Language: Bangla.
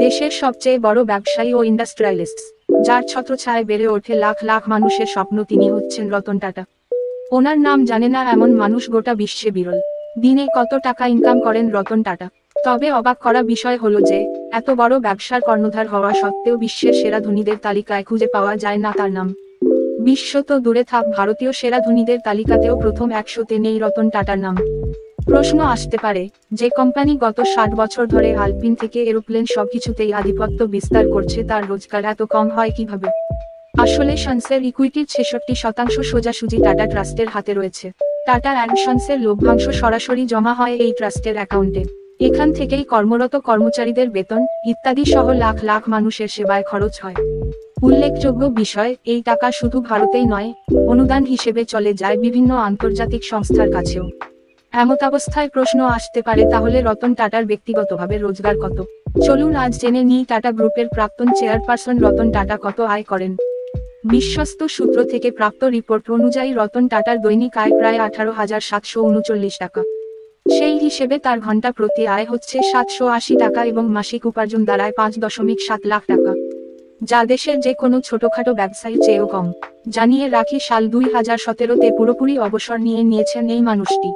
দেশের সবচেয়ে বড় ব্যবসায়ী ও ইন্ডাস্ট্রিয়ালিস্ট, যার ছত্রছায়ায় বেড়ে ওঠে লাখ লাখ মানুষের স্বপ্ন, তিনি হচ্ছেন রতন টাটা। ওনার নাম জানে না এমন মানুষ গোটা বিশ্বে বিরল। দিনে কত টাকা ইনকাম করেন রতন টাটা? তবে অবাক করা বিষয় হলো যে, এত বড় ব্যবসার কর্ণধার হওয়া সত্ত্বেও বিশ্বের সেরা ধনীদের তালিকায় খুঁজে পাওয়া যায় না তার নাম। বিশ্ব তো দূরে থাক, ভারতীয় সেরা ধনীদের তালিকাতেও প্রথম 100-তে নেই রতন টাটার নাম। প্রশ্ন আসতে পারে, যে কোম্পানি গত 60 বছর ধরে আলপিন থেকে এরোপ্লেন সবকিছুতেই আধিপত্য বিস্তার করছে, তার রোজগার এত কম হয় কিভাবে? আসলে সন্সের ইকুইটির 66% সোজাসুজি টাটা ট্রাস্টের হাতে রয়েছে। টাটা অ্যান্ড সন্সের লভ্যাংশ সরাসরি জমা হয় এই ট্রাস্টের অ্যাকাউন্টে। এখান থেকেই কর্মরত কর্মচারীদের বেতন ইত্যাদি সহ লাখ লাখ মানুষের সেবায় খরচ হয়। উল্লেখযোগ্য বিষয়, এই টাকা শুধু ভারতেই নয়, অনুদান হিসেবে চলে যায় বিভিন্ন আন্তর্জাতিক সংস্থার কাছেও। এমতাবস্থায় প্রশ্ন আসতে পারে, তাহলে রতন টাটার ব্যক্তিগতভাবে রোজগার কত? চলুন আজ জেনে নিই টাটা গ্রুপের প্রাক্তন চেয়ারপারসন রতন টাটা কত আয় করেন। বিশ্বস্ত সূত্র থেকে প্রাপ্ত রিপোর্ট অনুযায়ী রতন টাটার দৈনিক আয় প্রায় 18,739 টাকা। সেই হিসেবে তার ঘন্টা প্রতি আয় হচ্ছে 780 টাকা এবং মাসিক উপার্জন দাঁড়ায় 5.7 লাখ টাকা, যা দেশের যে কোনো ছোটখাটো ব্যবসায়ীর চেয়েও কম। জানিয়ে রাখি, সাল 2017-তে পুরোপুরি অবসর নিয়েছেন এই মানুষটি।